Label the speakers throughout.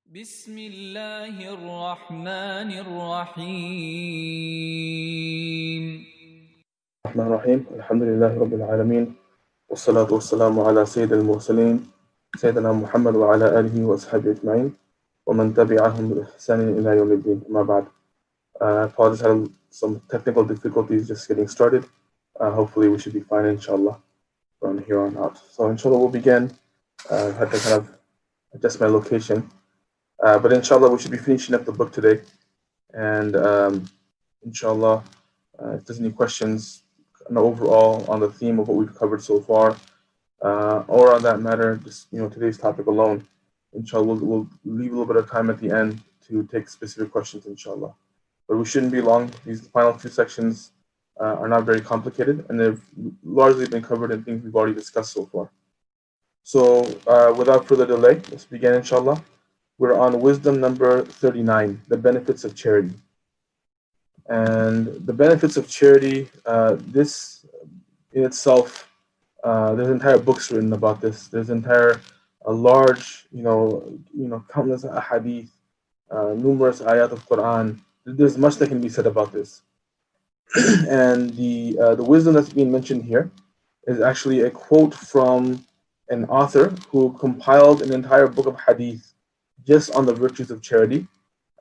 Speaker 1: بسم الله الرحمن الرحيم
Speaker 2: الرحمن الرحيم الحمد لله رب العالمين والصلاة والسلام على سيد المرسلين سيدنا محمد وعلى آله وأصحابه أجمعين ومن تبعهم بإحسان إلى يوم الدين أما بعد. Apologies, had some technical difficulties just getting started. Hopefully we should be fine inshallah from here on out. So inshallah we'll begin. I had to kind of adjust my location. But inshallah we should be finishing up the book today. And inshallah, if there's any questions overall on the theme of what we've covered so far, or on that matter, just today's topic alone, inshallah, we'll leave a little bit of time at the end to take specific questions, inshallah. But we shouldn't be long. These final two sections are not very complicated, and they've largely been covered in things we've already discussed so far. So without further delay, let's begin, inshallah. We're on wisdom number 39, the benefits of charity. And the benefits of charity, this in itself, there's entire books written about this. There's a large, countless ahadith, numerous ayat of Quran. There's much that can be said about this. And the wisdom that's being mentioned here is actually a quote from an author who compiled an entire book of hadith just on the virtues of charity.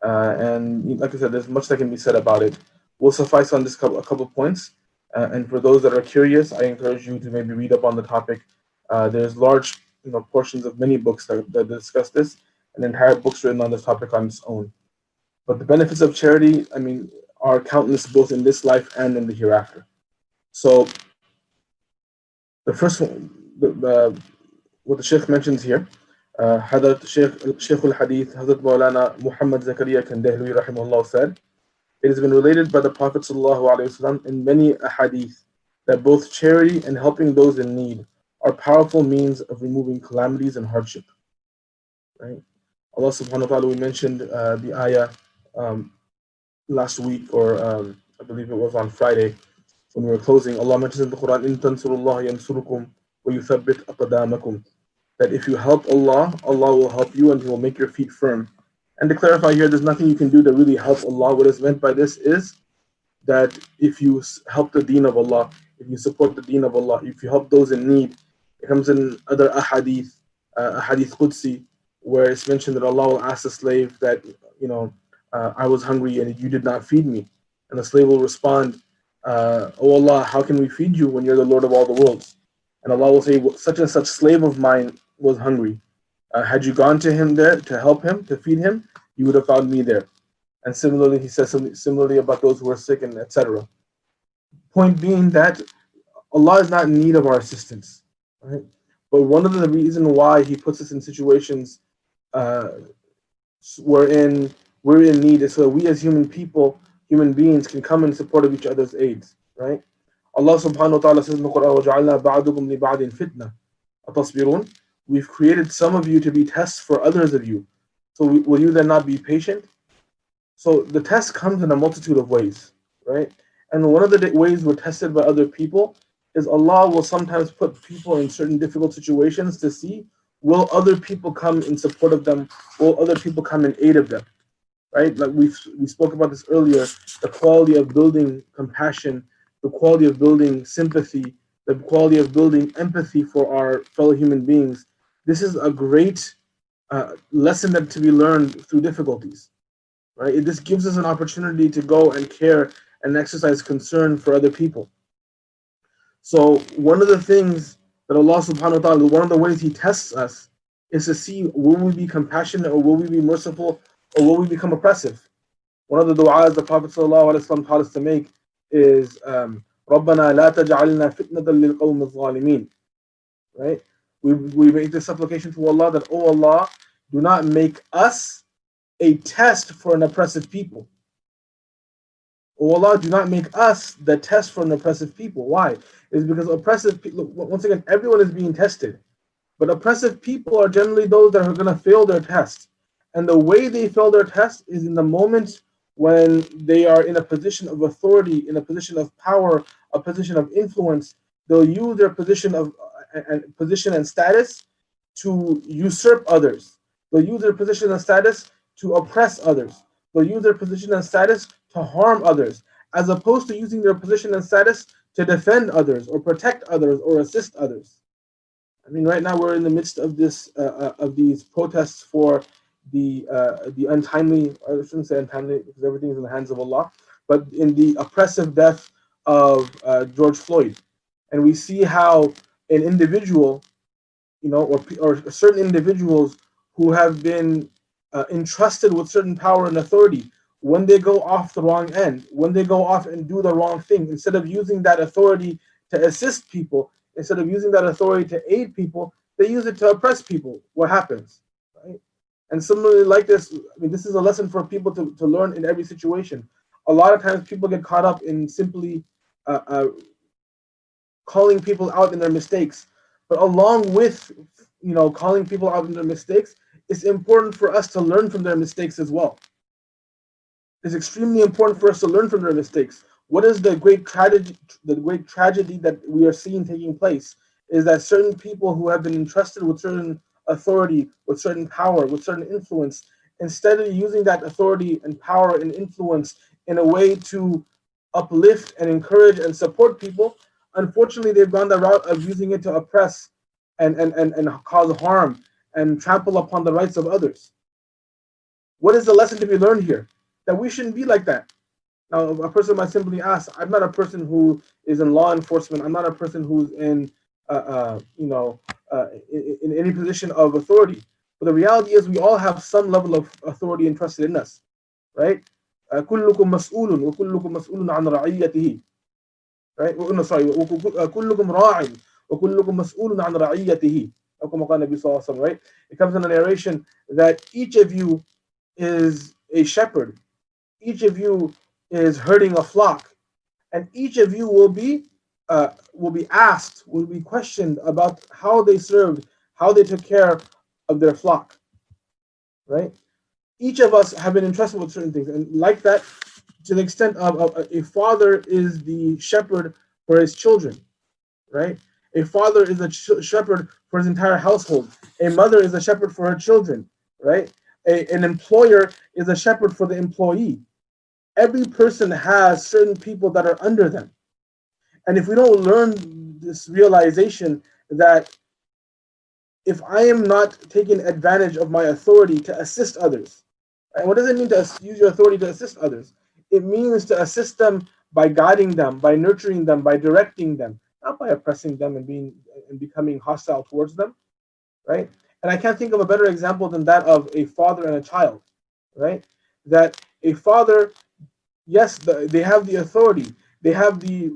Speaker 2: And like I said, there's much that can be said about it. We'll suffice on this a couple of points. And for those that are curious, I encourage you to maybe read up on the topic. There's large portions of many books that discuss this, and entire books written on this topic on its own. But the benefits of charity, are countless both in this life and in the hereafter. So the first one, what the Sheikh mentions here, Hadrat Sheikh al-Hadith, Hazrat Maulana Muhammad Zakaria Kandahlui rahimahullah said, it has been related by the Prophet ﷺ in many ahadith that both charity and helping those in need are powerful means of removing calamities and hardship. Right? Allah subhanahu wa ta'ala, we mentioned the ayah last week, or I believe it was on Friday when we were closing. Allah mentions in the Quran, إِن تَنْصُرُوا اللَّهَ يَنْصُرُكُمْ وَيُثَبِّتْ أَقْدَامَكُمْ, that if you help Allah, Allah will help you and He will make your feet firm. And to clarify here, there's nothing you can do to really help Allah. What is meant by this is that if you help the deen of Allah, if you support the deen of Allah, if you help those in need, it comes in other ahadith, hadith Qudsi, where it's mentioned that Allah will ask the slave that, I was hungry and you did not feed me. And the slave will respond, Oh Allah, how can we feed you when you're the Lord of all the worlds? And Allah will say, such and such slave of mine was hungry. Had you gone to him there to help him, to feed him, you would have found me there. And similarly, he says something similarly about those who are sick, and etc. Point being that Allah is not in need of our assistance, right? But one of the reasons why He puts us in situations wherein we're in need is so that we as human beings can come in support of each other's aids, right? Allah subhanahu wa ta'ala says in the Quran, وَجَعَلْنَا بَعْضُكُمْ لِبَعْضٍ فِتْنَةً أَتَصْبِرُونَ, we've created some of you to be tests for others of you. So will you then not be patient? So the test comes in a multitude of ways, right? And one of the ways we're tested by other people is Allah will sometimes put people in certain difficult situations to see, will other people come in support of them? Will other people come in aid of them? Right? Like we spoke about this earlier, the quality of building compassion, the quality of building sympathy, the quality of building empathy for our fellow human beings. This is a great lesson that to be learned through difficulties, right? This gives us an opportunity to go and care and exercise concern for other people. So one of the things that Allah subhanahu wa ta'ala, one of the ways He tests us is to see, will we be compassionate or will we be merciful or will we become oppressive? One of the du'as the Prophet ﷺ taught us to make is رَبَّنَا لَا تَجْعَلْنَا فِتْنَةً لِلْقَوْمِ الظَّالِمِينَ. Right? We make this supplication to Allah that, oh Allah, do not make us a test for an oppressive people. Oh Allah, do not make us the test for an oppressive people. Why? It's because oppressive people, once again, everyone is being tested. But oppressive people are generally those that are going to fail their test. And the way they fail their test is in the moment when they are in a position of authority, in a position of power, a position of influence. They'll use their position and status to usurp others. They'll use their position and status to oppress others. They'll use their position and status to harm others, as opposed to using their position and status to defend others or protect others or assist others. I mean, right now we're in the midst of these protests for the untimely, or I shouldn't say untimely because everything is in the hands of Allah, but in the oppressive death of George Floyd, and we see how an individual, or certain individuals who have been entrusted with certain power and authority, when they go off the wrong end, when they go off and do the wrong thing, instead of using that authority to assist people, instead of using that authority to aid people, they use it to oppress people. What happens? Right? And similarly, like this, I mean, this is a lesson for people to learn in every situation. A lot of times people get caught up in simply calling people out in their mistakes. But along with, calling people out in their mistakes, it's important for us to learn from their mistakes as well. It's extremely important for us to learn from their mistakes. What is the great tragedy? The great tragedy that we are seeing taking place is that certain people who have been entrusted with certain authority, with certain power, with certain influence, instead of using that authority and power and influence in a way to uplift and encourage and support people, unfortunately they've gone the route of using it to oppress and cause harm and trample upon the rights of others. What is the lesson to be learned here? That we shouldn't be like that. Now, a person might simply ask, I'm not a person who is in law enforcement. I'm not a person who's in any position of authority. But the reality is we all have some level of authority entrusted in us, right? كلكم مسؤول وكلكم مسؤول عن رعيته. Right? No, sorry. كلكم راع وكلكم مسؤول عن رعيته. Right? It comes in a narration that each of you is a shepherd. Each of you is herding a flock, and each of you will be asked, will be questioned about how they served, how they took care of their flock. Right? Each of us have been entrusted with certain things, and like that, to the extent of a father is the shepherd for his children, right? A father is a shepherd for his entire household. A mother is a shepherd for her children, right? An employer is a shepherd for the employee. Every person has certain people that are under them. And if we don't learn this realization that if I am not taking advantage of my authority to assist others, and what does it mean to use your authority to assist others? It means to assist them by guiding them, by nurturing them, by directing them, not by oppressing them and becoming hostile towards them, right? And I can't think of a better example than that of a father and a child, right? That a father, yes, they have the authority, they have the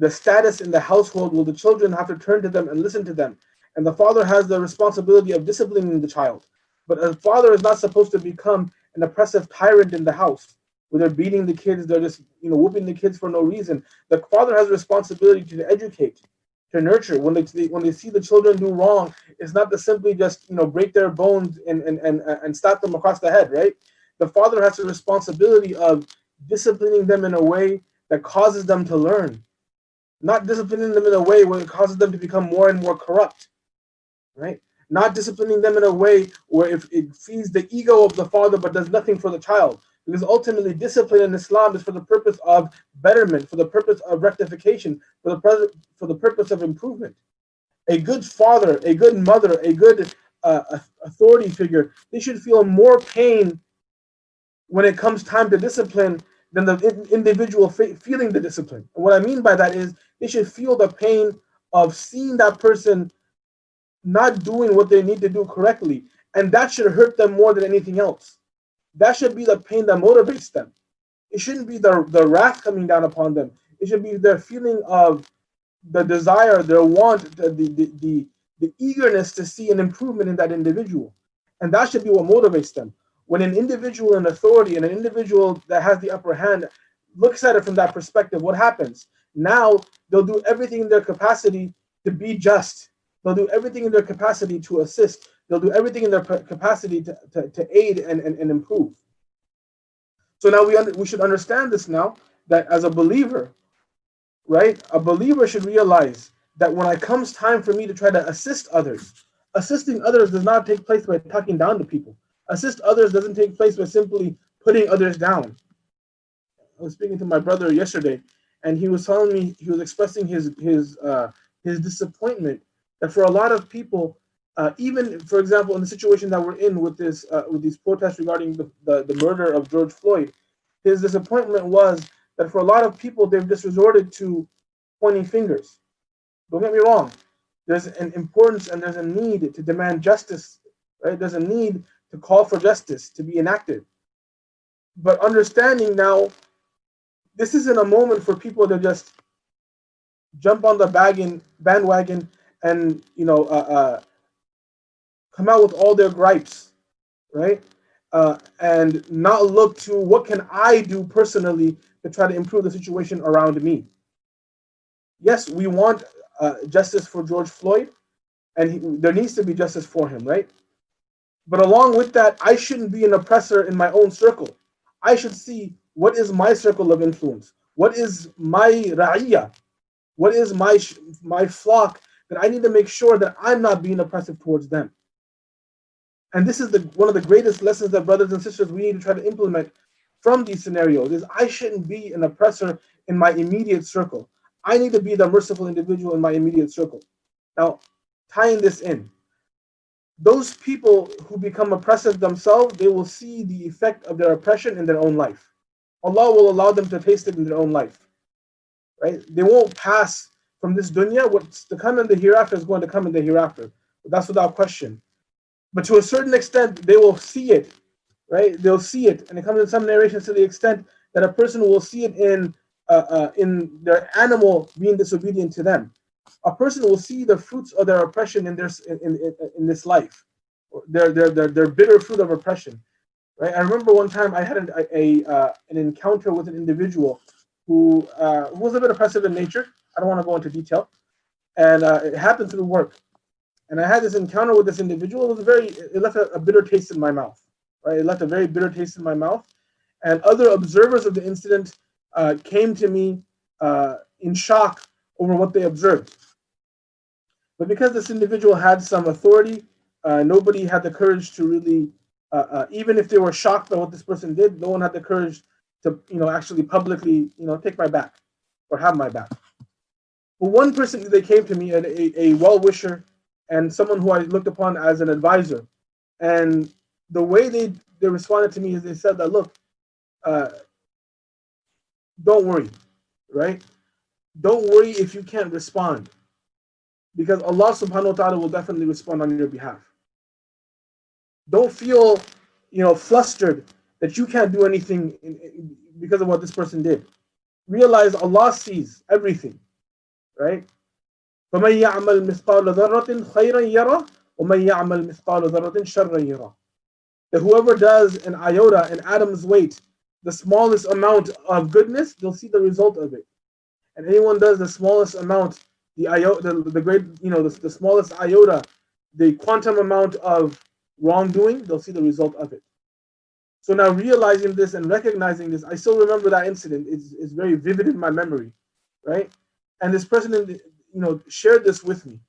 Speaker 2: status in the household where the children have to turn to them and listen to them, and the father has the responsibility of disciplining the child. But a father is not supposed to become an oppressive tyrant in the house, where they're beating the kids, they're just whooping the kids for no reason. The father has a responsibility to educate, to nurture. When they see the children do wrong, it's not to simply just break their bones and slap them across the head, right? The father has a responsibility of disciplining them in a way that causes them to learn, not disciplining them in a way where it causes them to become more and more corrupt, right? Not disciplining them in a way where if it feeds the ego of the father but does nothing for the child. Because ultimately, discipline in Islam is for the purpose of betterment, for the purpose of rectification, for the purpose of improvement. A good father, a good mother, a good authority figure, they should feel more pain when it comes time to discipline than the individual feeling the discipline. And what I mean by that is they should feel the pain of seeing that person not doing what they need to do correctly, and that should hurt them more than anything else. That should be the pain that motivates them. It shouldn't be the wrath coming down upon them. It should be their feeling of the desire, their want, the eagerness to see an improvement in that individual, and that should be what motivates them. When an individual in authority and an individual that has the upper hand looks at it from that perspective, what happens? Now they'll do everything in their capacity to be just. They'll do everything in their capacity to assist. They'll do everything in their capacity to aid and improve. So now we should understand this now, that as a believer, right? A believer should realize that when it comes time for me to try to assist others, Assisting others does not take place by talking down to people. Assist others doesn't take place by simply putting others down. I was speaking to my brother yesterday, and he was telling me, he was expressing his disappointment that for a lot of people, even for example in the situation that we're in with these protests regarding the murder of George Floyd, his disappointment was that for a lot of people they've just resorted to pointing fingers. Don't get me wrong. There's an importance and there's a need to demand justice, right? There's a need to call for justice to be enacted. But understanding now, this isn't a moment for people to just jump on the bandwagon and come out with all their gripes, right? And not look to what can I do personally to try to improve the situation around me. Yes, we want justice for George Floyd, and there needs to be justice for him, right? But along with that, I shouldn't be an oppressor in my own circle. I should see what is my circle of influence, what is my ra'iyah, what is my flock, that I need to make sure that I'm not being oppressive towards them. And this is one of the greatest lessons that brothers and sisters we need to try to implement from these scenarios is I shouldn't be an oppressor in my immediate circle. I need to be the merciful individual in my immediate circle. Now, tying this in, those people who become oppressive themselves, they will see the effect of their oppression in their own life. Allah will allow them to taste it in their own life. Right? They won't pass from this dunya. What's to come in the hereafter is going to come in the hereafter. That's without question. But to a certain extent, they will see it, right? They'll see it, and it comes in some narrations to the extent that a person will see it in their animal being disobedient to them. A person will see the fruits of their oppression in this life, their bitter fruit of oppression, right? I remember one time I had an encounter with an individual who was a bit oppressive in nature. I don't want to go into detail, and it happened through work. And I had this encounter with this individual. It left a bitter taste in my mouth, right? It left a very bitter taste in my mouth. And other observers of the incident came to me in shock over what they observed. But because this individual had some authority, nobody had the courage to really, even if they were shocked by what this person did, no one had the courage to, actually publicly, take my back or have my back. But one person, they came to me, a well-wisher, and someone who I looked upon as an advisor. And the way they responded to me is they said that, look, don't worry, right? Don't worry if you can't respond, because Allah subhanahu wa ta'ala will definitely respond on your behalf. Don't feel, flustered that you can't do anything because of what this person did. Realize Allah sees everything, right? فَمَنْ يَعْمَلْ مِثْقَالَ ذَرَّةٍ خَيْرًا يَرَى وَمَنْ يَعْمَلْ مِثْقَالَ ذَرَّةٍ شَرًّا يَرَى. That whoever does an iota, an atom's weight, the smallest amount of goodness, they'll see the result of it. And anyone does the smallest amount, the iota, the smallest iota, the quantum amount of wrongdoing, they'll see the result of it. So now realizing this and recognizing this, I still remember that incident. It's very vivid in my memory, right? And this person, shared this with me.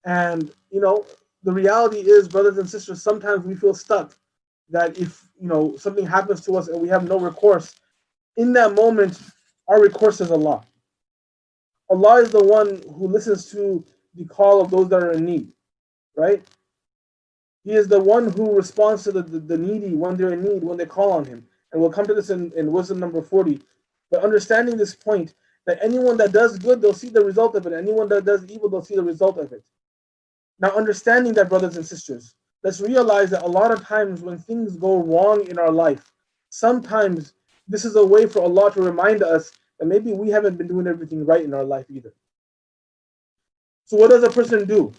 Speaker 2: And, the reality is, brothers and sisters, sometimes we feel stuck that if, something happens to us and we have no recourse, in that moment, our recourse is Allah. Allah is the one who listens to the call of those that are in need, right? He is the one who responds to the needy when they're in need, when they call on him. And we'll come to this in wisdom number 40. But understanding this point, that anyone that does good, they'll see the result of it. Anyone that does evil, they'll see the result of it. Now, understanding that, brothers and sisters, let's realize that a lot of times when things go wrong in our life, sometimes this is a way for Allah to remind us that maybe we haven't been doing everything right in our life either. So what does a person do?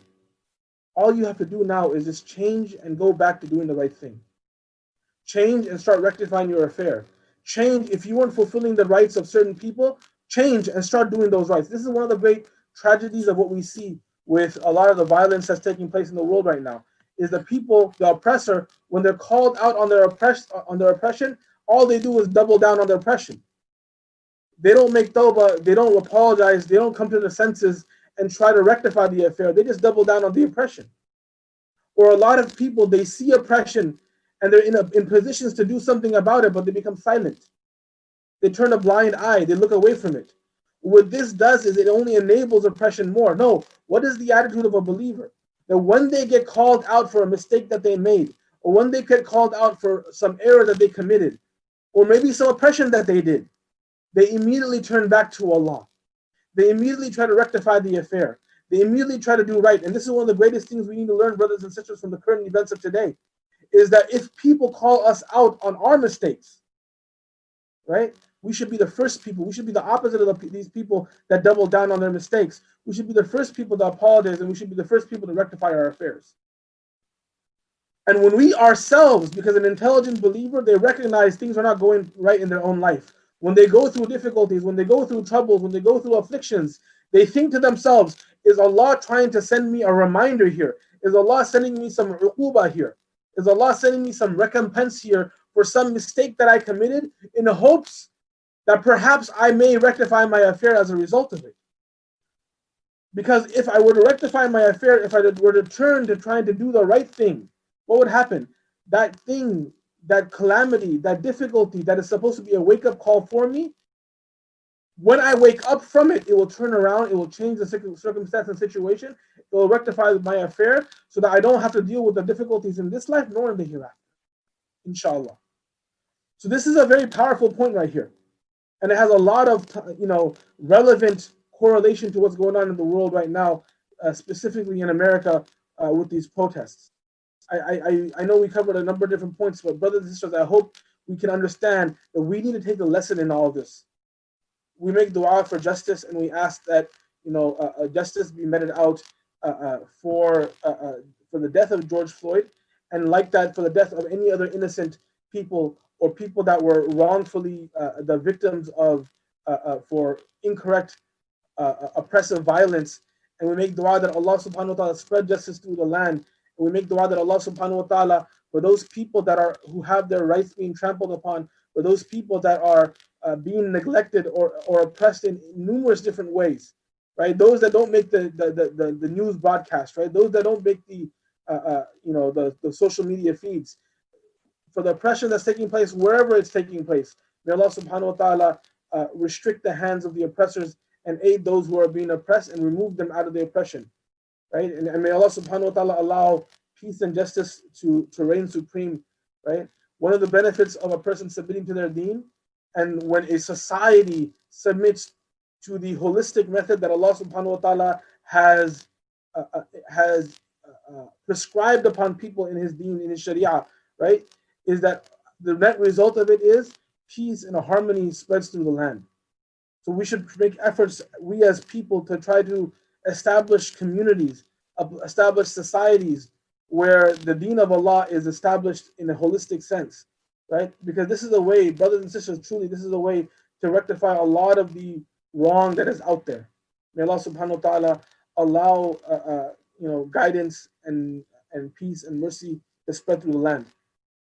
Speaker 2: All you have to do now is just change and go back to doing the right thing. Change and start rectifying your affair. Change if you weren't fulfilling the rights of certain people, change and start doing those rights. This is one of the great tragedies of what we see with a lot of the violence that's taking place in the world right now, is the people, the oppressor, when they're called out on their oppression, all they do is double down on their oppression. They don't make tawbah, they don't apologize, they don't come to their senses and try to rectify the affair. They just double down on the oppression. Or a lot of people, they see oppression and they're in positions to do something about it, but they become silent. They turn a blind eye. They look away from it. What this does is it only enables oppression more. No, what is the attitude of a believer? That when they get called out for a mistake that they made, or when they get called out for some error that they committed, or maybe some oppression that they did, they immediately turn back to Allah. They immediately try to rectify the affair. They immediately try to do right. And this is one of the greatest things we need to learn, brothers and sisters, from the current events of today, is that if people call us out on our mistakes, right, we should be the first people. We should be the opposite of these people that double down on their mistakes. We should be the first people to apologize, and we should be the first people to rectify our affairs. And when we ourselves, because an intelligent believer, they recognize things are not going right in their own life. When they go through difficulties, when they go through troubles, when they go through afflictions, they think to themselves, is Allah trying to send me a reminder here? Is Allah sending me some uquba here? Is Allah sending me some recompense here for some mistake that I committed, in the hopes that perhaps I may rectify my affair as a result of it? Because if I were to rectify my affair, if I were to turn to trying to do the right thing, what would happen? That thing, that calamity, that difficulty that is supposed to be a wake-up call for me, when I wake up from it, it will turn around, it will change the circumstance and situation, it will rectify my affair so that I don't have to deal with the difficulties in this life nor in the hereafter, inshallah. So this is a very powerful point right here. And it has a lot of, relevant correlation to what's going on in the world right now, specifically in America with these protests. I know we covered a number of different points, but brothers and sisters, I hope we can understand that we need to take a lesson in all of this. We make dua for justice, and we ask that justice be meted out for the death of George Floyd, and like that for the death of any other innocent people or people that were wrongfully the victims of for incorrect oppressive violence. And we make dua that Allah subhanahu wa ta'ala spread justice through the land. And we make dua that Allah subhanahu wa ta'ala, for those people who have their rights being trampled upon, for those people that are being neglected or oppressed in numerous different ways, right? Those that don't make the news broadcast, right? Those that don't make the social media feeds, for the oppression that's taking place wherever it's taking place. May Allah subhanahu wa ta'ala restrict the hands of the oppressors and aid those who are being oppressed and remove them out of the oppression, right? And may Allah subhanahu wa ta'ala allow peace and justice to reign supreme, right? One of the benefits of a person submitting to their deen, and when a society submits to the holistic method that Allah subhanahu wa ta'ala has prescribed upon people in His deen, in His sharia, right, is that the net result of it is peace and a harmony spreads through the land. So we should make efforts, we as people, to try to establish communities, establish societies where the deen of Allah is established in a holistic sense, right? Because this is a way, brothers and sisters, truly this is a way to rectify a lot of the wrong that is out there. May Allah subhanahu wa ta'ala allow guidance and peace and mercy to spread through the land.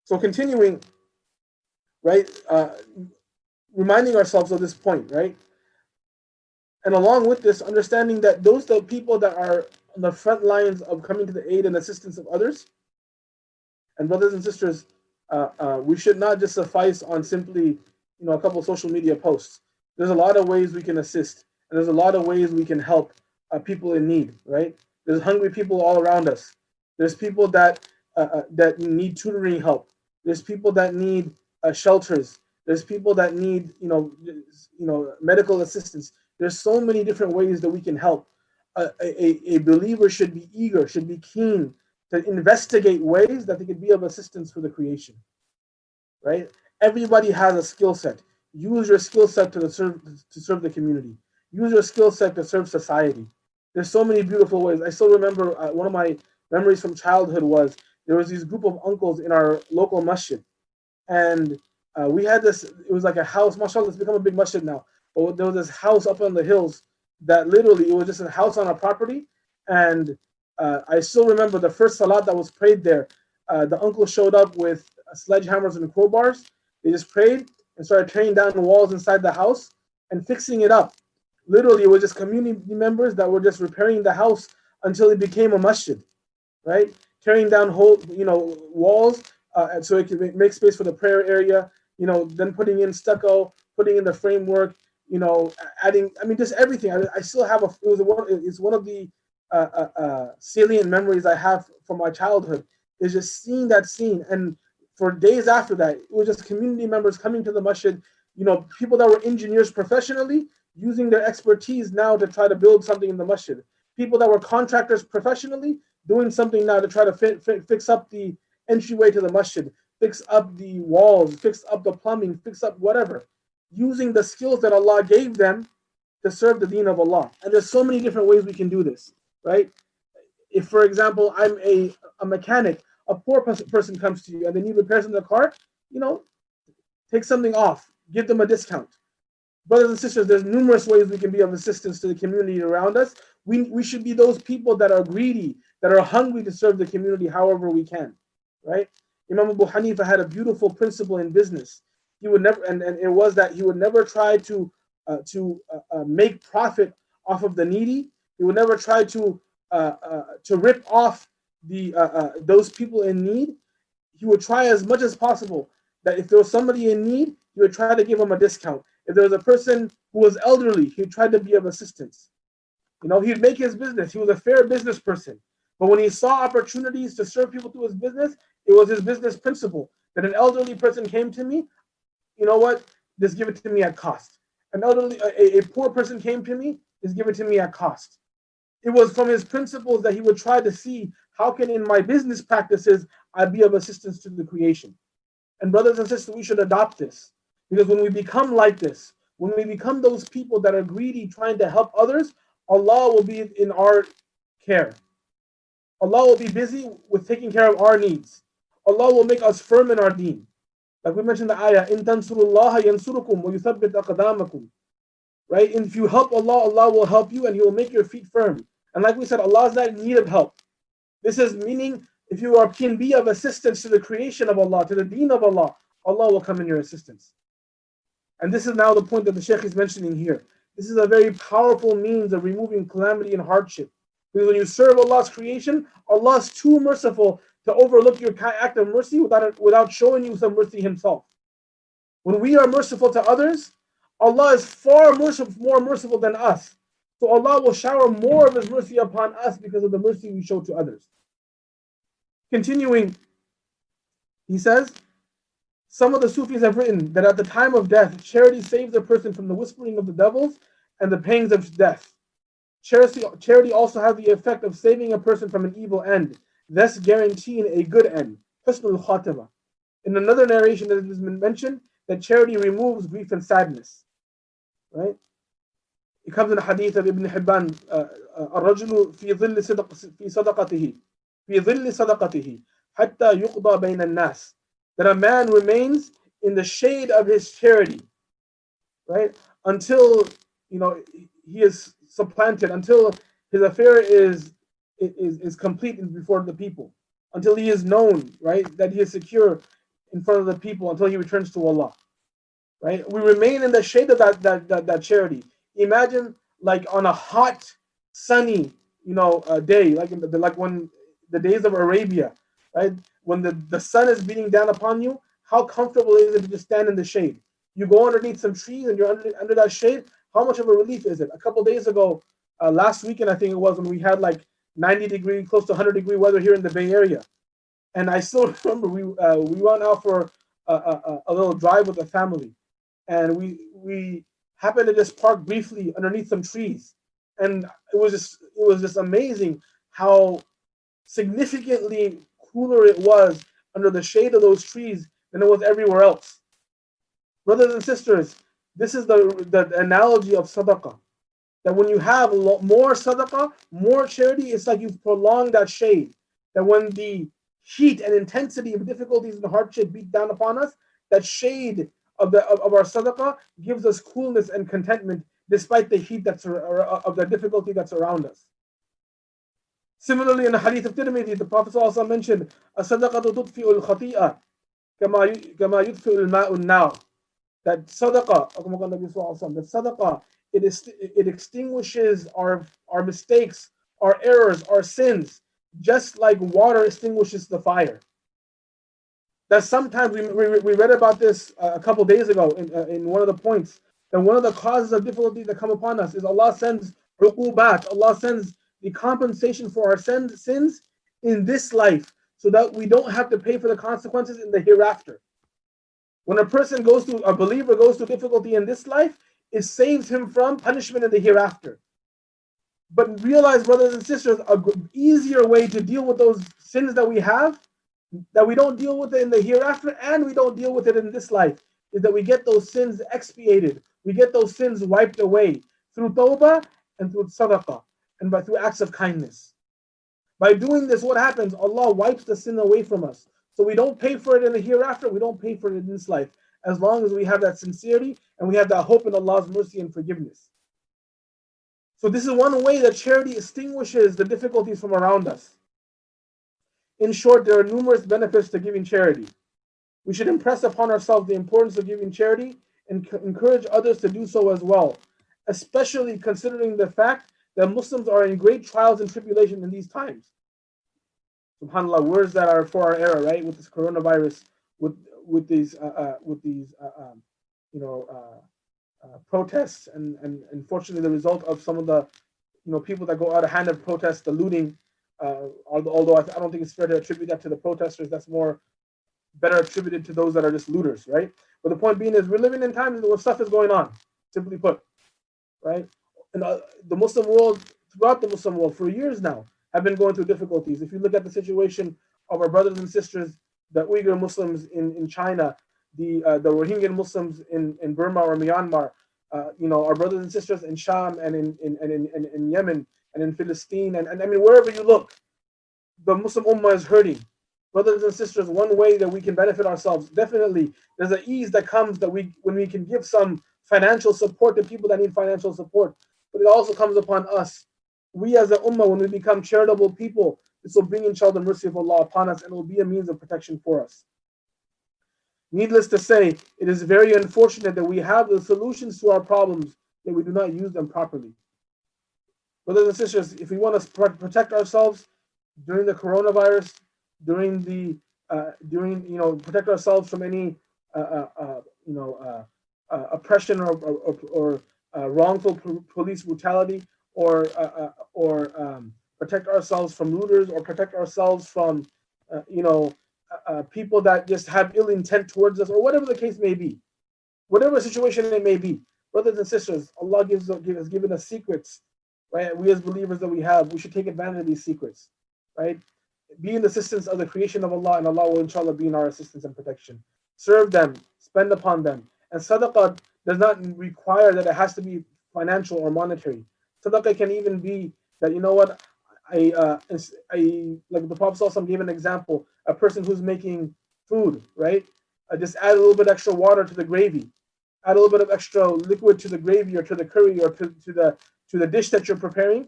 Speaker 2: So continuing, right, reminding ourselves of this point, right? And along with this, understanding that those are the people that are on the front lines of coming to the aid and assistance of others. And brothers and sisters, we should not just suffice on simply, a couple of social media posts. There's a lot of ways we can assist, and there's a lot of ways we can help people in need, right? There's hungry people all around us. There's people that need tutoring help. There's people that need shelters. There's people that need, medical assistance. There's so many different ways that we can help. A believer should be eager, should be keen to investigate ways that they could be of assistance for the creation, right? Everybody has a skill set. Use your skill set to serve the community. Use your skill set to serve society. There's so many beautiful ways. I still remember one of my memories from childhood was there was this group of uncles in our local masjid, and we had this. It was like a house. Mashallah, it's become a big masjid now. But there was this house up on the hills that literally it was just a house on a property, and I still remember the first salat that was prayed there. The uncle showed up with sledgehammers and crowbars. They just prayed and started tearing down the walls inside the house and fixing it up. Literally, it was just community members that were just repairing the house until it became a masjid, right? tearing down whole, walls, so it can make space for the prayer area. Then putting in stucco, putting in the framework, adding. I mean, just everything. I still have it's one of the salient memories I have from my childhood, is just seeing that scene. And for days after that, it was just community members coming to the masjid, people that were engineers professionally, using their expertise now to try to build something in the masjid. People that were contractors professionally, doing something now to try to fix up the entryway to the masjid, fix up the walls, fix up the plumbing, fix up whatever, using the skills that Allah gave them to serve the deen of Allah. And there's so many different ways we can do this, right? If, for example, I'm a mechanic, a poor person comes to you and they need repairs in their car, take something off, give them a discount. Brothers and sisters, there's numerous ways we can be of assistance to the community around us. We should be those people that are greedy, that are hungry to serve the community however we can, right? Imam Abu Hanifa had a beautiful principle in business. He would never, and it was that he would never try to make profit off of the needy. He would never try to rip off those people in need. He would try as much as possible that if there was somebody in need, he would try to give them a discount. If there was a person who was elderly, he would try to be of assistance. He'd make his business. He was a fair business person. But when he saw opportunities to serve people through his business, it was his business principle that an elderly person came to me, just give it to me at cost. A poor person came to me, just give it to me at cost. It was from his principles that he would try to see how can in my business practices I be of assistance to the creation. And brothers and sisters, we should adopt this, because when we become like this, when we become those people that are greedy trying to help others, Allah will be in our care. Allah will be busy with taking care of our needs. Allah will make us firm in our deen. Like we mentioned the ayah, in tansurullaha yansurukum wa yuthabbit aqdamakum. Right? And if you help Allah, Allah will help you and He will make your feet firm. And like we said, Allah is not in need of help. This is meaning if you can be of assistance to the creation of Allah, to the deen of Allah, Allah will come in your assistance. And this is now the point that the Shaykh is mentioning here. This is a very powerful means of removing calamity and hardship. Because when you serve Allah's creation, Allah is too merciful to overlook your act of mercy without showing you some mercy Himself. When we are merciful to others, Allah is far more merciful than us. So Allah will shower more of His mercy upon us because of the mercy we show to others. Continuing, he says, some of the Sufis have written that at the time of death, charity saves a person from the whispering of the devils and the pangs of death. Charity also has the effect of saving a person from an evil end, thus guaranteeing a good end. Husnul Khatima. In another narration that has been mentioned, that charity removes grief and sadness. Right? It comes in a hadith of Ibn Hibban, الرجل في ظل صدقته حتى يقضى بين الناس, that a man remains in the shade of his charity, right, until he is supplanted, until his affair is complete before the people, until he is known, right, that he is secure in front of the people, until he returns to Allah. Right? We remain in the shade of that charity. Imagine like on a hot, sunny, day, like when the days of Arabia, right? When the sun is beating down upon you, how comfortable is it to just stand in the shade? You go underneath some trees and you're under that shade. How much of a relief is it? A couple of days ago, last weekend I think it was, when we had like 90-degree, close to 100-degree weather here in the Bay Area, and I still remember we went out for a little drive with the family. And we happened to just park briefly underneath some trees, and it was just amazing how significantly cooler it was under the shade of those trees than it was everywhere else. Brothers and sisters, this is the analogy of sadaqah. That when you have more sadaqah, more charity, it's like you've prolonged that shade. That when the heat and intensity of difficulties and hardship beat down upon us, that shade of our sadaqah gives us coolness and contentment despite the heat of the difficulty that's around us. Similarly, in the hadith of Tirmidhi, the Prophet also mentioned, "As-sadaqatu tudfi'u al-khati'a kama yudfi'u al-ma'u an-nar." That sadaqah, it extinguishes our mistakes, our errors, our sins, just like water extinguishes the fire. That sometimes we read about this a couple days ago in one of the points, that one of the causes of difficulty that come upon us is Allah sends uqubat, Allah sends the compensation for our sins in this life, so that we don't have to pay for the consequences in the hereafter. When a believer goes through difficulty in this life, it saves him from punishment in the hereafter. But realize, brothers and sisters, an easier way to deal with those sins that we have, that we don't deal with it in the hereafter and we don't deal with it in this life, is that we get those sins expiated. We get those sins wiped away through tawbah and through sadaqah and through acts of kindness. By doing this, what happens? Allah wipes the sin away from us. So we don't pay for it in the hereafter, we don't pay for it in this life, as long as we have that sincerity and we have that hope in Allah's mercy and forgiveness. So this is one way that charity extinguishes the difficulties from around us. In short, there are numerous benefits to giving charity. We should impress upon ourselves the importance of giving charity and encourage others to do so as well, especially considering the fact that Muslims are in great trials and tribulation in these times. SubhanAllah, words that are for our era, right? With this coronavirus, with these protests, and unfortunately the result of some of the people that go out of hand and protest, the looting. Although I don't think it's fair to attribute that to the protesters. That's more better attributed to those that are just looters, right? But the point being is, we're living in times where stuff is going on, simply put, right? And the Muslim world, throughout the Muslim world, for years now, have been going through difficulties. If you look at the situation of our brothers and sisters, the Uyghur Muslims in China, the Rohingya Muslims in Burma or Myanmar, our brothers and sisters in Sham and in Yemen and in Palestine, and I mean, wherever you look, the Muslim Ummah is hurting. Brothers and sisters, one way that we can benefit ourselves, definitely, there's an ease that comes when we can give some financial support to people that need financial support. But it also comes upon us. We as an Ummah, when we become charitable people, this will bring, inshallah, the mercy of Allah upon us, and it will be a means of protection for us. Needless to say, it is very unfortunate that we have the solutions to our problems, yet we do not use them properly. Brothers and sisters, if we want to protect ourselves during the coronavirus, protect ourselves from any oppression or wrongful police brutality, or protect ourselves from looters, or protect ourselves from people that just have ill intent towards us, or whatever the case may be, whatever situation it may be. Brothers and sisters, Allah has given us secrets, right? We as believers we should take advantage of these secrets, right? Be in the assistance of the creation of Allah, and Allah will inshallah be in our assistance and protection. Serve them, spend upon them. And sadaqah does not require that it has to be financial or monetary. Sadaqah can even be that, like the Prophet ﷺ gave an example, a person who's making food, right? Just add a little bit extra water to the gravy, add a little bit of extra liquid to the gravy or to the curry or to the dish that you're preparing.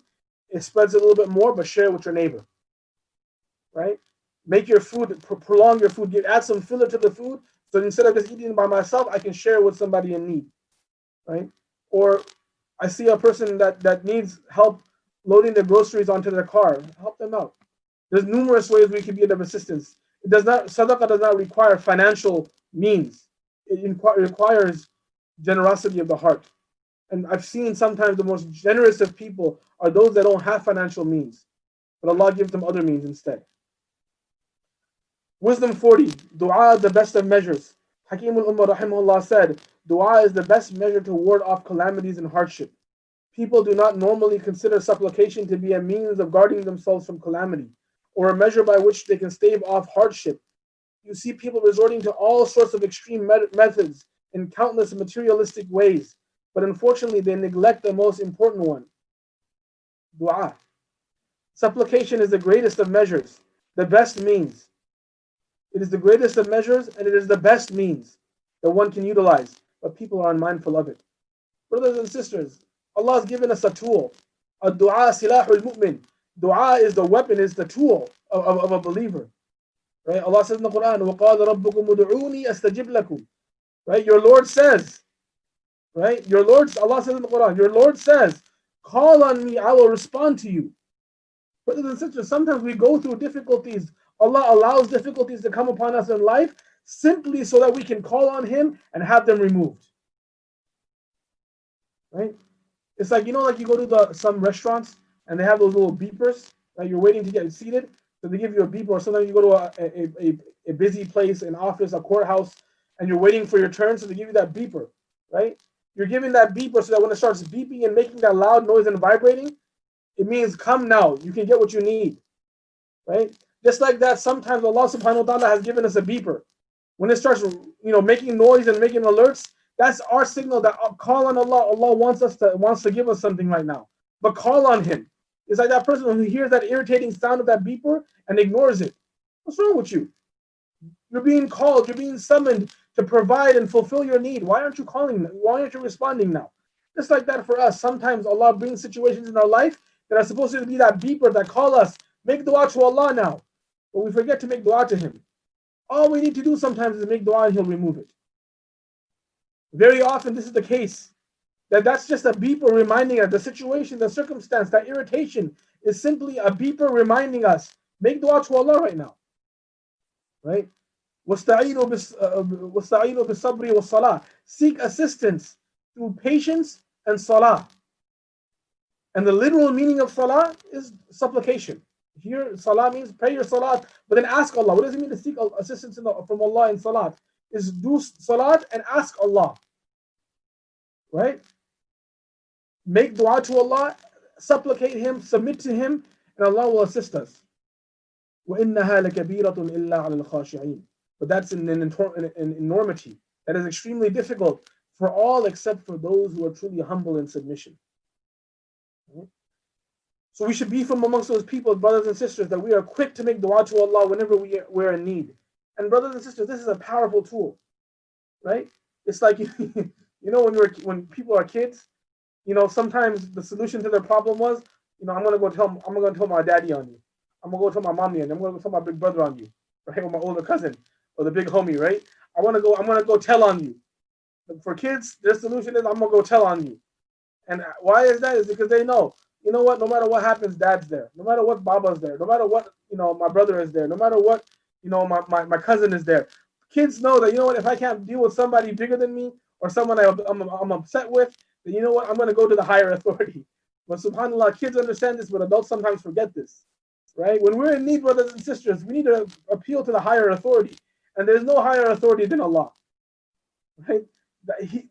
Speaker 2: It spreads a little bit more, but share it with your neighbor, right? Make your food, prolong your food, add some filler to the food, so instead of just eating it by myself, I can share it with somebody in need, right? Or I see a person that needs help loading their groceries onto their car, help them out. There's numerous ways we can be of assistance. Sadaqah does not require financial means. It requires generosity of the heart. And I've seen sometimes the most generous of people are those that don't have financial means, but Allah gives them other means instead. Wisdom 40, dua is the best of measures. Hakim al-Ummah rahimahullah said, dua is the best measure to ward off calamities and hardship. People do not normally consider supplication to be a means of guarding themselves from calamity, or a measure by which they can stave off hardship. You see people resorting to all sorts of extreme methods in countless materialistic ways, but unfortunately they neglect the most important one, dua. Supplication is the greatest of measures, the best means. It is the greatest of measures, and it is the best means that one can utilize, but people are unmindful of it. Brothers and sisters, Allah has given us a tool. Ad-du'a silahul mu'min. Dua is the weapon, is the tool of a believer. Right? Allah says in the Quran, وَقَالَ رَبُّكُمُ ud'uni astajib lakum. Right? Your Lord says, right? Allah says in the Quran, your Lord says, call on me, I will respond to you. Brothers and sisters, sometimes we go through difficulties. Allah allows difficulties to come upon us in life simply so that we can call on Him and have them removed. Right? It's like, like you go to some restaurants and they have those little beepers, right? You're waiting to get seated, so they give you a beeper. Or sometimes you go to a busy place, an office, a courthouse, and you're waiting for your turn, so they give you that beeper, right? You're giving that beeper so that when it starts beeping and making that loud noise and vibrating, it means come now, you can get what you need, right? Just like that, sometimes Allah subhanahu wa ta'ala has given us a beeper. When it starts, making noise and making alerts, that's our signal that call on Allah. Allah wants to give us something right now. But call on Him. It's like that person who hears that irritating sound of that beeper and ignores it. What's wrong with you? You're being called, you're being summoned to provide and fulfill your need. Why aren't you calling? Why aren't you responding now? Just like that for us, sometimes Allah brings situations in our life that are supposed to be that beeper that call us, make dua to Allah now. But we forget to make dua to Him. All we need to do sometimes is make dua and He'll remove it. Very often this is the case. That's just a beeper reminding us, the situation, the circumstance, that irritation is simply a beeper reminding us, make dua to Allah right now. Right? وَاسْتَعِينُوا بِالصَّبْرِ وَالصَّلَاةِ. Seek assistance through patience and salah. And the literal meaning of salah is supplication. Here, salah means pray your salat, but then ask Allah. What does it mean to seek assistance from Allah in salat? Is do salat and ask Allah. Right? Make dua to Allah, supplicate Him, submit to Him, and Allah will assist us. وَإِنَّهَا لَكَبِيرَةٌ إِلَّا عَلَى الْخَاشِعِينَ. But that's an enormity. That is extremely difficult for all except for those who are truly humble in submission. Right? So we should be from amongst those people, brothers and sisters, that we are quick to make dua to Allah whenever we're in need. And brothers and sisters, this is a powerful tool, right? It's like, when people are kids, sometimes the solution to their problem was, I'm gonna go tell my daddy on you. I'm gonna go tell my mommy on you. I'm gonna go tell my big brother on you, right? Or my older cousin, or the big homie, right? I'm gonna go tell on you. For kids, their solution is, I'm gonna go tell on you. And why is that? Is because they know, what, no matter what happens, dad's there. No matter what, baba's there. No matter what, my brother is there. No matter what, my cousin is there. Kids know that, if I can't deal with somebody bigger than me or someone I'm upset with, then you know what, I'm going to go to the higher authority. But subhanAllah, kids understand this, but adults sometimes forget this, right? When we're in need, brothers and sisters, we need to appeal to the higher authority. And there's no higher authority than Allah, right?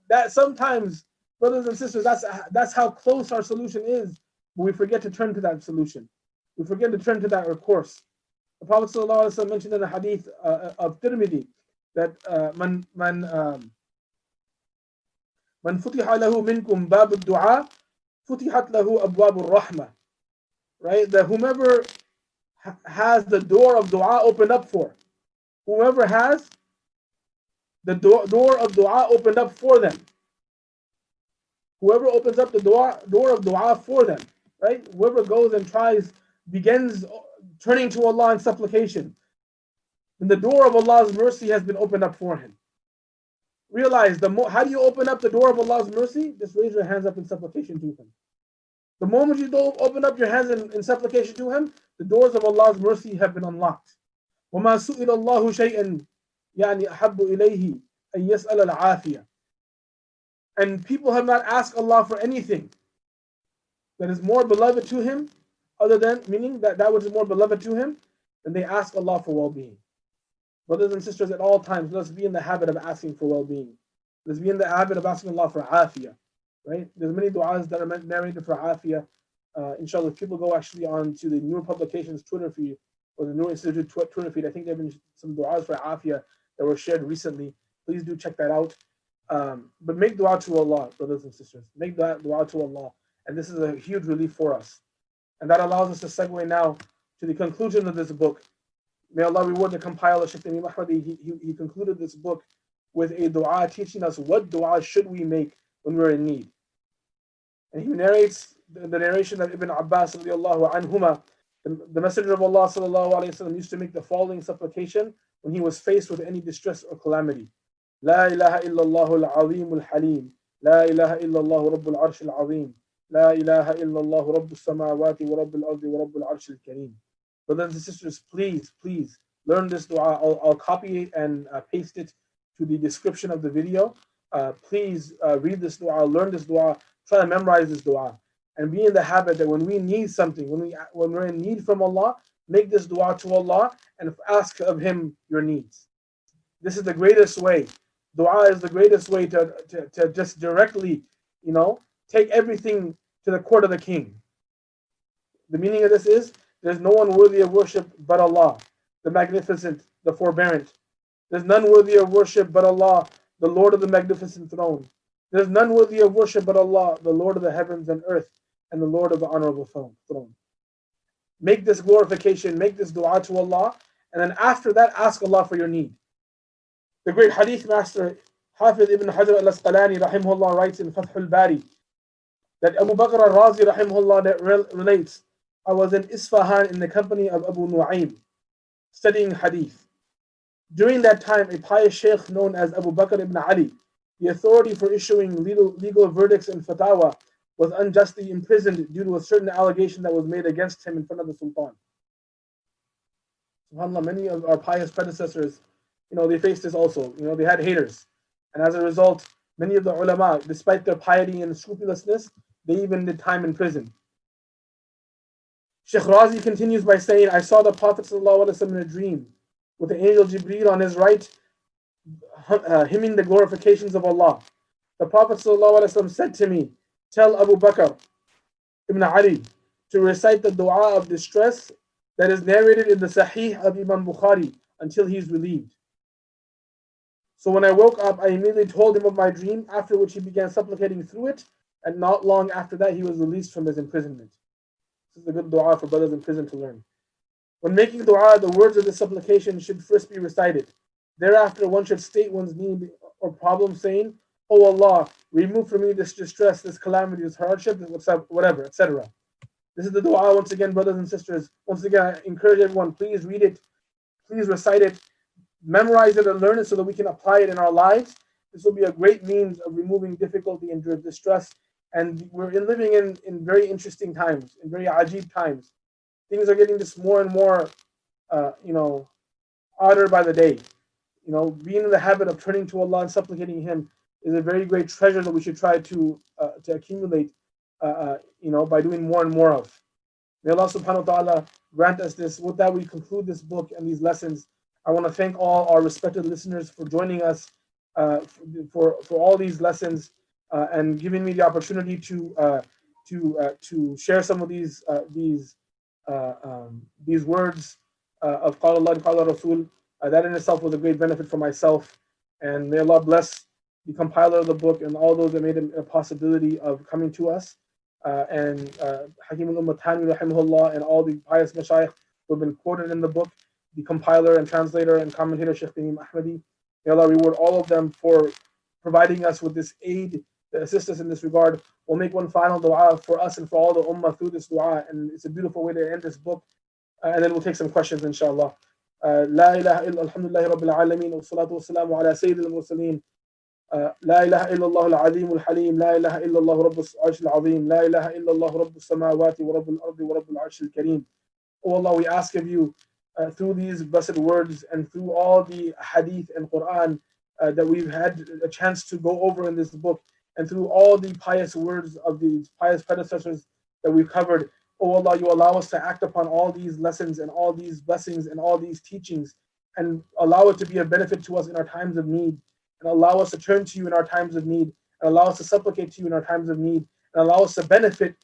Speaker 2: That sometimes, brothers and sisters, that's how close our solution is, but we forget to turn to that solution. We forget to turn to that recourse. The Prophet ﷺ mentioned in the hadith of Tirmidhi that man futiha lahu minkum bab ad-du'a futihat lahu abwab ar-rahmah, right? That whomever has the door of dua opened up for, whoever has the door of dua opened up for them, whoever opens up the door of dua for them, right? Whoever goes and begins turning to Allah in supplication, then the door of Allah's mercy has been opened up for him. Realize, how do you open up the door of Allah's mercy? Just raise your hands up in supplication to Him. The moment you open up your hands in supplication to Him, the doors of Allah's mercy have been unlocked. وَمَا سُئِلَ اللَّهُ شَيْئًا يعني أحب إليه أن يسأل العافية. And people have not asked Allah for anything that is more beloved to Him, meaning that which is more beloved to Him, than they ask Allah for well-being. Brothers and sisters, at all times, let's be in the habit of asking for well-being. Let's be in the habit of asking Allah for afiyah, right? There's many du'as that are narrated for afiyah. Inshallah, if people go actually on to the Nur Publications Twitter feed, or the Nur Institute Twitter feed, I think there have been some du'as for afiyah that were shared recently. Please do check that out. But make dua to Allah, brothers and sisters. Make dua to Allah. And this is a huge relief for us. And that allows us to segue now to the conclusion of this book. May Allah reward the compiler, Shaykh Tamim Ahmadi. He concluded this book with a dua teaching us what dua should we make when we're in need. And he narrates the narration of Ibn Abbas radiallahu anhuma. The Messenger of Allah sallallahu alayhi wa sallam used to make the following supplication when he was faced with any distress or calamity. La ilaha illallah al-azim al-halim. La ilaha illallah rabbul arsh al-azim. لا إله إلا الله رب السماوات ورب الأرض ورب العرش الكريم. Brothers and sisters, please learn this dua. I'll copy it and paste it to the description of the video. Please read this dua, learn this dua, try to memorize this dua, and be in the habit that when we need something, when we're in need from Allah, make this dua to Allah and ask of Him your needs. This is the greatest way. Dua is the greatest way to just directly, take everything to the court of the king. The meaning of this is, there's no one worthy of worship but Allah, the Magnificent, the Forbearant. There's none worthy of worship but Allah, the Lord of the Magnificent Throne. There's none worthy of worship but Allah, the Lord of the heavens and earth, and the Lord of the honorable throne. Make this glorification, make this dua to Allah, and then after that, ask Allah for your need. The great hadith master, Hafiz ibn Hajar al-Asqalani, rahimahullah, writes in Fath al-Bari, that Abu Bakr al-Razi, rahimahullah, relates, I was in Isfahan in the company of Abu Nu'aym, studying hadith. During that time, a pious sheikh known as Abu Bakr ibn Ali, the authority for issuing legal verdicts and fatwa, was unjustly imprisoned due to a certain allegation that was made against him in front of the Sultan. SubhanAllah, many of our pious predecessors, they faced this also. They had haters. And as a result, many of the ulama, despite their piety and scrupulousness, they even did time in prison. Sheikh Razi continues by saying, I saw the Prophet ﷺ in a dream, with the angel Jibreel on his right, hymning the glorifications of Allah. The Prophet ﷺ said to me, tell Abu Bakr ibn Ali to recite the dua of distress that is narrated in the Sahih of Imam Bukhari until he is relieved. So when I woke up, I immediately told him of my dream, after which he began supplicating through it, and not long after that he was released from his imprisonment. This is a good dua for brothers in prison to learn. When making dua, the words of the supplication should first be recited. Thereafter, one should state one's need or problem, saying, O Allah, remove from me this distress, this calamity, this hardship, whatever, etc. This is the dua, once again, brothers and sisters. Once again, I encourage everyone, please read it, please recite it, memorize it and learn it so that we can apply it in our lives. This will be a great means of removing difficulty and distress. And we're living in very interesting times, in very ajib times. Things are getting just more and more, odder by the day. Being in the habit of turning to Allah and supplicating Him is a very great treasure that we should try to accumulate, by doing more and more of. May Allah subhanahu wa ta'ala grant us this. With that, we conclude this book and these lessons. I want to thank all our respected listeners for joining us for all these lessons and giving me the opportunity to share some of these words of Qala Allah and Qala Rasul. That in itself was a great benefit for myself. And may Allah bless the compiler of the book and all those that made it a possibility of coming to us. And Hakim al-Ummah Thani rahimahullah and all the pious mashayikh who have been quoted in the book, the compiler and translator and commentator Sheikh Tameem Ahmadi. May Allah reward all of them for providing us with this aid to assist us in this regard. We'll make one final dua for us and for all the ummah through this dua, and it's a beautiful way to end this book. And then we'll take some questions, inshallah. لا إله إلا الحمد لله رب العالمين والصلاة والسلام على سيد المرسلين لا إله إلا الله العظيم الحليم لا إله إلا الله رب العرش العظيم لا إله إلا الله رب السماوات ورب الأرض ورب العرش الكريم. Oh Allah, we ask of you through these blessed words and through all the hadith and Quran that we've had a chance to go over in this book, and through all the pious words of the pious predecessors that we've covered, oh Allah, you allow us to act upon all these lessons and all these blessings and all these teachings, and allow it to be a benefit to us in our times of need, and allow us to turn to you in our times of need, and allow us to supplicate to you in our times of need, and allow us to benefit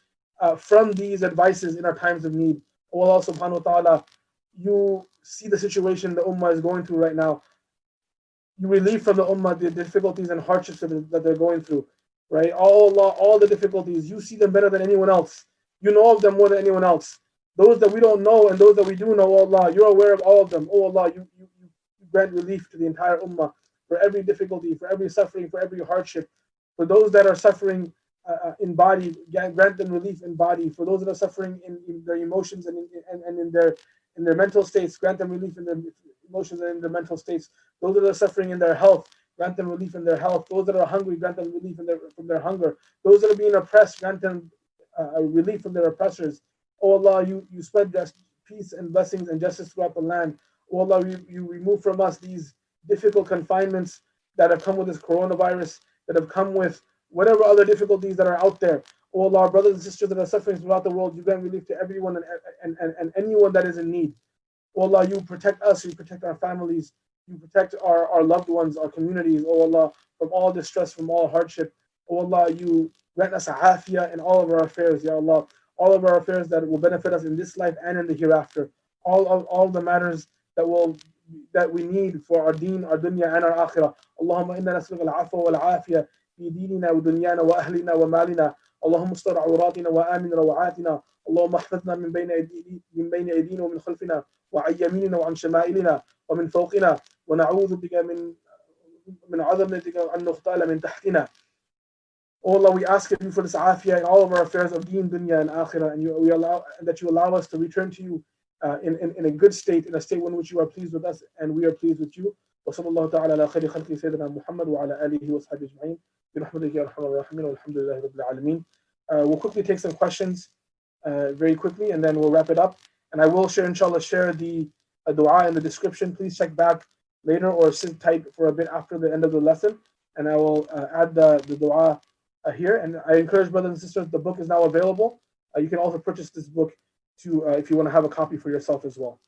Speaker 2: from these advices in our times of need. Oh Allah subhanahu wa ta'ala, you see the situation the ummah is going through right now. You relieve from the ummah the difficulties and hardships that they're going through, right? Oh Allah, all the difficulties, you see them better than anyone else. You know of them more than anyone else. Those that we don't know and those that we do know, oh Allah, you're aware of all of them. Oh Allah, you grant relief to the entire ummah for every difficulty, for every suffering, for every hardship. For those that are suffering in body, grant them relief in body. For those that are suffering in their emotions and in their mental states, grant them relief in their emotions and in their mental states. Those that are suffering in their health, grant them relief in their health. Those that are hungry, grant them relief from their hunger. Those that are being oppressed, grant them
Speaker 3: relief from their oppressors. Oh Allah, you spread peace and blessings and justice throughout the land. Oh Allah, you remove from us these difficult confinements that have come with this coronavirus, that have come with whatever other difficulties that are out there. Oh Allah, our brothers and sisters that are suffering throughout the world, you grant relief to everyone and anyone that is in need. Oh Allah, you protect us, you protect our families, you protect our loved ones, our communities, oh Allah, from all distress, from all hardship. Oh Allah, you grant us afiyah in all of our affairs, Ya Allah. All of our affairs that will benefit us in this life and in the hereafter. All the matters that we need for our deen, our dunya and our akhirah. Allahumma inna nas'aluka al-afwa wal-afiyah fi dinina wa dunyana wa ahlina wa malina. اللهم استر عوراتنا وآمن روعاتنا اللهم احفظنا من بين أيدينا ومن خلفنا وعن يميننا وعن شمائلنا ومن فوقنا ونعوذ بك من عظمتك أن نغتال من تحتنا. Oh Allah, we ask of you for this afiyah in all of our affairs of deen, dunya and akhirah, and that you allow us to return to you in a good state, in a state in which you are pleased with us and we are pleased with you. وصلى الله تعالى على خير خلق سيدنا محمد وعلى آله وصحبه أجمعين. برحمتك يا أرحم الراحمين والحمد لله رب العالمين. We'll quickly take some questions very quickly and then we'll wrap it up. And I will inshallah share the dua in the description. Please check back later or sit tight for a bit after the end of the lesson. And I will add the dua here. And I encourage brothers and sisters, the book is now available. You can also purchase this book if you want to have a copy for yourself as well.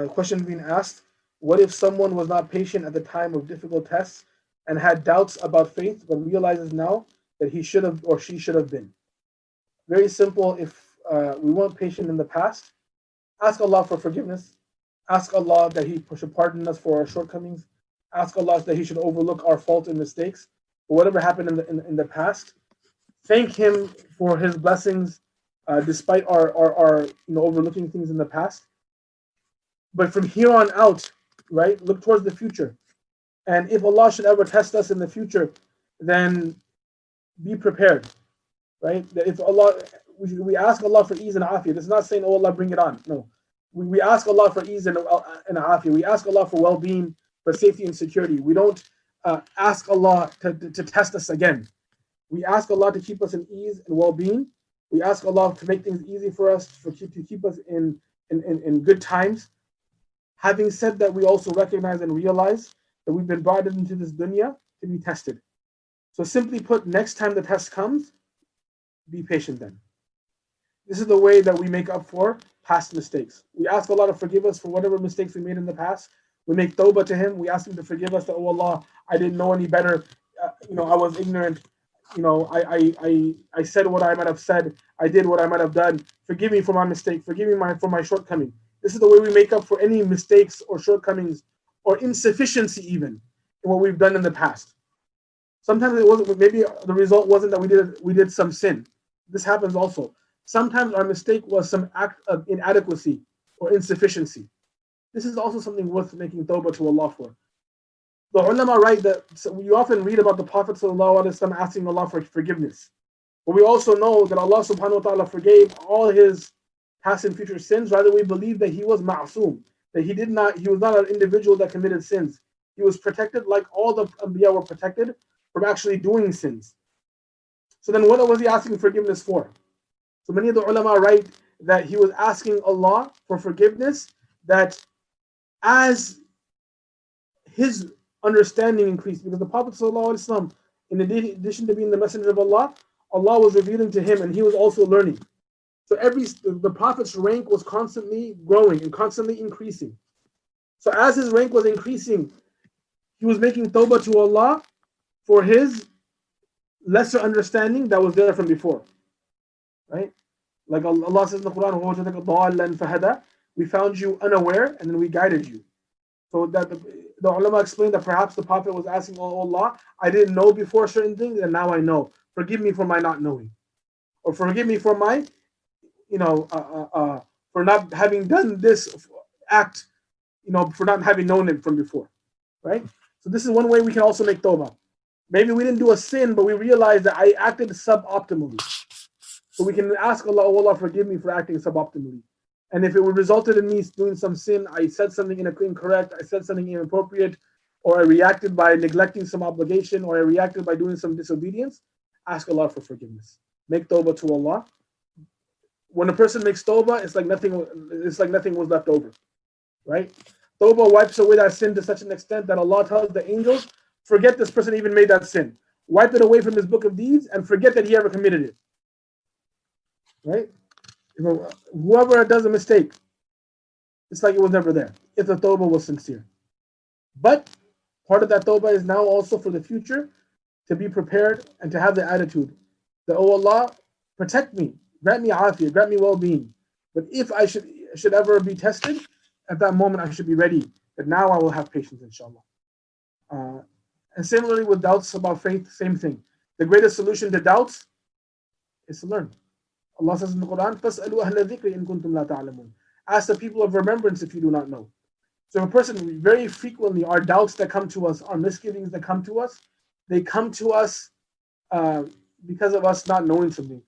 Speaker 3: Question being asked: what if someone was not patient at the time of difficult tests and had doubts about faith, but realizes now that he should have or she should have been? Very simple. If we weren't patient in the past, ask Allah for forgiveness. Ask Allah that He should pardon us for our shortcomings. Ask Allah that He should overlook our faults and mistakes for whatever happened in the past. Thank Him for His blessings, despite our overlooking things in the past. But from here on out, right, look towards the future. And if Allah should ever test us in the future, then be prepared, right? That if Allah, we ask Allah for ease and afiyah. This is not saying, oh Allah, bring it on. No, we ask Allah for ease and afiyah. We ask Allah for well-being, for safety and security. We don't ask Allah to test us again. We ask Allah to keep us in ease and well-being. We ask Allah to make things easy for us, to keep us in good times. Having said that, we also recognize and realize that we've been brought into this dunya to be tested. So simply put, next time the test comes, be patient then. This is the way that we make up for past mistakes. We ask Allah to forgive us for whatever mistakes we made in the past. We make tawbah to Him. We ask Him to forgive us that, oh Allah, I didn't know any better. I was ignorant. I said what I might have said. I did what I might have done. Forgive me for my mistake. Forgive me for my shortcoming. This is the way we make up for any mistakes or shortcomings or insufficiency even in what we've done in the past. Sometimes it wasn't. Maybe the result wasn't that we did some sin. This happens also. Sometimes our mistake was some act of inadequacy or insufficiency. This is also something worth making tawbah to Allah for. The ulama write that you often read about the Prophet ﷺ asking Allah for forgiveness. But we also know that Allah subhanahu wa ta'ala forgave all his past and future sins. Rather, we believe that he was ma'soom, that he was not an individual that committed sins. He was protected like all the Anbiya were protected from actually doing sins. So then what was he asking forgiveness for? So many of the ulama write that he was asking Allah for forgiveness, that as his understanding increased, because the Prophet ﷺ, in addition to being the messenger of Allah, Allah was revealing to him and he was also learning. So the Prophet's rank was constantly growing and constantly increasing. So as his rank was increasing, he was making tawbah to Allah for his lesser understanding that was there from before. Right? Like Allah says in the Quran, we found you unaware and then we guided you. So that the ulama explained that perhaps the Prophet was asking, oh Allah, I didn't know before certain things and now I know. Forgive me for my not knowing. Or forgive me for my, for not having done this act, for not having known it from before. Right? So this is one way we can also make tawbah. Maybe we didn't do a sin, but we realized that I acted suboptimally. So we can ask Allah, oh Allah, forgive me for acting suboptimally. And if it resulted in me doing some sin, I said something incorrect, I said something inappropriate, or I reacted by neglecting some obligation, or I reacted by doing some disobedience, ask Allah for forgiveness. make tawbah to Allah. When a person makes tawbah, it's like nothing was left over, right? Tawbah wipes away that sin to such an extent that Allah tells the angels, forget this person even made that sin. Wipe it away from his book of deeds and forget that he ever committed it. Right? Whoever does a mistake, it's like it was never there, if the tawbah was sincere. But part of that tawbah is now also for the future, to be prepared and to have the attitude that, oh Allah, protect me, grant me afiyah, grant me well-being. But if I should ever be tested, at that moment I should be ready, that now I will have patience, inshallah. And similarly with doubts about faith, same thing. The greatest solution to doubts is to learn. Allah says in the Quran, فَاسْأَلُوا أَهْلَ الذِّكْرِ إِن كُنتُمْ لَا تَعْلَمُونَ. Ask the people of remembrance if you do not know. So a person, very frequently, our doubts that come to us, our misgivings that come to us, they come to us because of us not knowing something,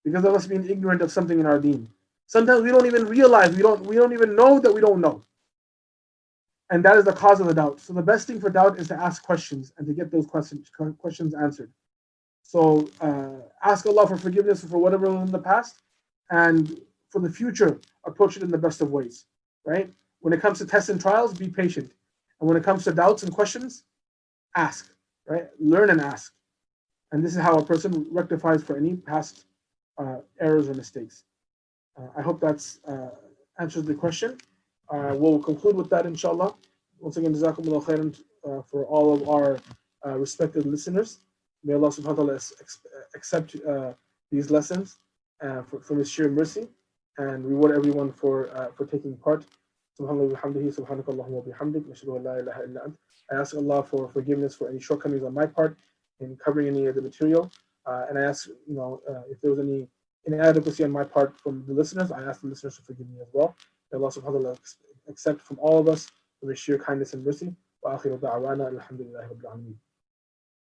Speaker 3: because of us being ignorant of something in our deen. Sometimes we don't even realize, we don't even know that we don't know. And that is the cause of the doubt. So the best thing for doubt is to ask questions and to get those questions answered. So ask Allah for forgiveness for whatever was in the past, and for the future, approach it in the best of ways, right? When it comes to tests and trials, be patient. And when it comes to doubts and questions, ask, right? Learn and ask. And this is how a person rectifies for any past errors or mistakes. I hope that answers the question. We'll conclude with that, inshallah. Once again, jazakumullah khairan for all of our respected listeners. May Allah subhanahu wa ta'ala accept these lessons from His sheer mercy, and reward everyone for taking part. Subhanallah wa bihamdihi, subhanakallahumma wa bihamdik, nashhadu an la ilaha illa ant. I ask Allah for forgiveness for any shortcomings on my part in covering any of the material, and I ask, if there was any inadequacy on my part from the listeners, I ask the listeners to forgive me as well. May Allah subhanahu wa ta'ala accept from all of us from His sheer kindness and mercy. Wa akhiru da'wana alhamdulillahi rabbil alameen.